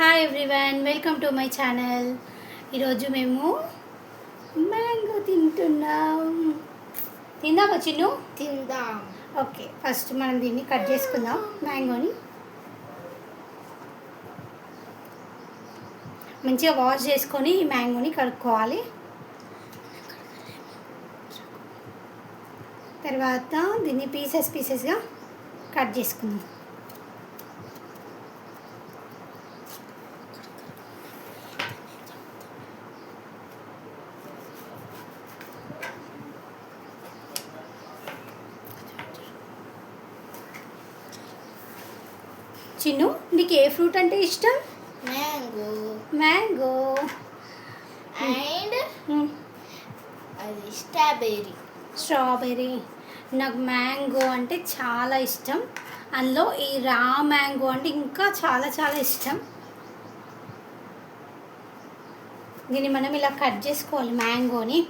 Hi everyone, welcome to my channel. ఈరోజు మేము mango తింటున్నాం. తిందామా చిన్ను? తిందాం. ఓకే, ఫస్ట్ మనం దీన్ని కట్ చేసుకుందాం. మ్యాంగోని మంచిగా వాష్ చేసుకొని ఈ మ్యాంగోని కడుక్కోవాలి. తర్వాత దీన్ని పీసెస్గా కట్ చేసుకుందాం. చిన్ను, నీకు ఏ ఫ్రూట్ అంటే ఇష్టం? మ్యాంగో అండ్ అది స్ట్రాబెర్రీ. నాకు మ్యాంగో అంటే చాలా ఇష్టం. అందులో ఈ రా మ్యాంగో అంటే ఇంకా చాలా చాలా ఇష్టం. దీన్ని మనం ఇలా కట్ చేసుకోవాలి మ్యాంగోని.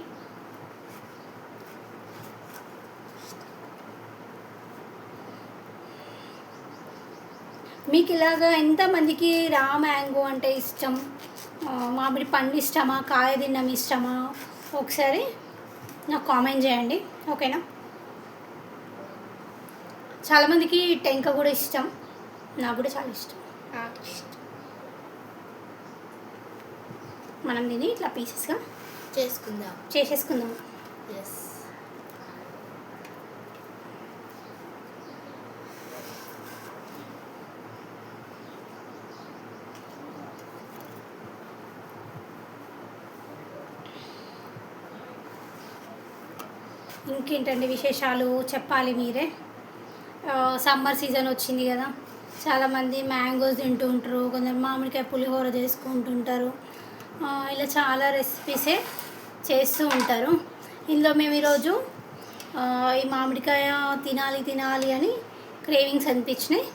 మీకు ఇలాగా ఎంతమందికి రా మ్యాంగో అంటే ఇష్టం? మామిడి పండు ఇష్టమా, కాయ తినడం ఇష్టమా? ఒకసారి నాకు కామెంట్ చేయండి, ఓకేనా? చాలామందికి టెంక కూడా ఇష్టం, నాకు కూడా చాలా ఇష్టం. మనం దీన్ని ఇట్లా పీసెస్గా చేసేసుకుందాం. ఇంకేంటండి విశేషాలు చెప్పాలి మీరే. సమ్మర్ సీజన్ వచ్చింది కదా, చాలామంది మ్యాంగోస్ తింటూ ఉంటారు, కొందరు మామిడికాయ పులిహోర చేసుకుంటుంటారు. ఇలా చాలా రెసిపీసే చేస్తూ ఉంటారు. ఇందులో మేము ఈరోజు ఈ మామిడికాయ తినాలి అని క్రేవింగ్స్ అనిపించినాయి.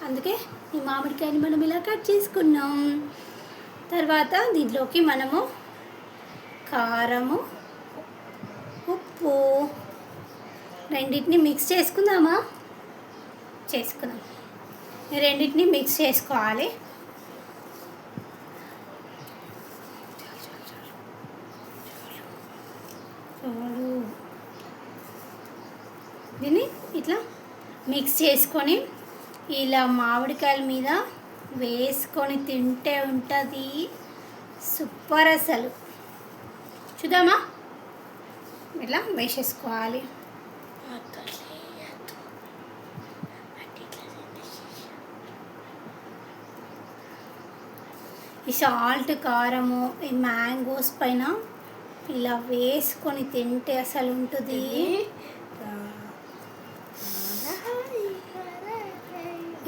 అందుకే ఈ మామిడికాయని మనం ఇలా కట్ చేసుకున్నాం. తర్వాత దీంట్లోకి మనము కారము, ఉప్పు రెండింటిని మిక్స్ చేసుకుందాం. ఈ రెండింటిని మిక్స్ చేసుకోవాలి. దీన్ని ఇట్లా మిక్స్ చేసుకొని ఇలా మామిడికాయల మీద వేసుకొని తింటే ఉంటుంది సూపర్. అసలు చూద్దామా? ఇట్లా వేసేసుకోవాలి. ఈ సాల్ట్, కారము ఈ మ్యాంగోస్ పైన ఇలా వేసుకొని తింటే అసలు ఉంటుంది.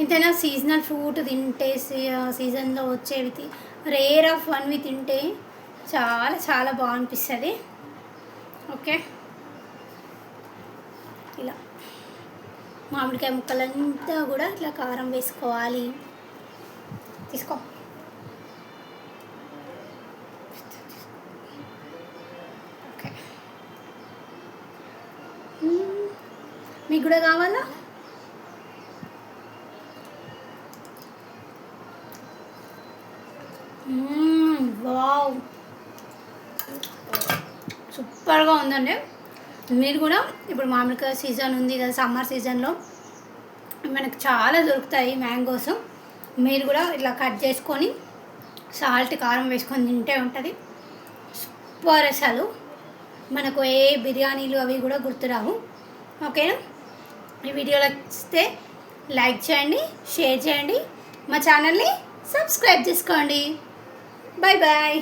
ఇంతైనా సీజనల్ ఫ్రూట్ తింటే, సీజన్లో వచ్చేవి రేర్ ఆఫ్ వన్వి తింటే చాలా చాలా బాగా అనిపిస్తుంది. ఓకే, ఇలా మామిడికాయ ముక్కలంతా కూడా ఇట్లా కారం వేసుకోవాలి. తీసుకో. ఓకే, మీకు కూడా కావాలా? వావ్, సూపర్గా ఉందండి. మీరు కూడా ఇప్పుడు మామిడికాయ సీజన్ ఉంది కదా, సమ్మర్ సీజన్లో మనకు చాలా దొరుకుతాయి మ్యాంగోస్. మీరు కూడా ఇట్లా కట్ చేసుకొని సాల్ట్, కారం వేసుకొని తింటే ఉంటుంది సూపర్. అసలు మనకు ఏ బిర్యానీలు అవి కూడా గుర్తురావు. ఓకేనా? ఈ వీడియోలో వస్తే లైక్ చేయండి, షేర్ చేయండి, మా ఛానల్ని సబ్స్క్రైబ్ చేసుకోండి. Bye bye.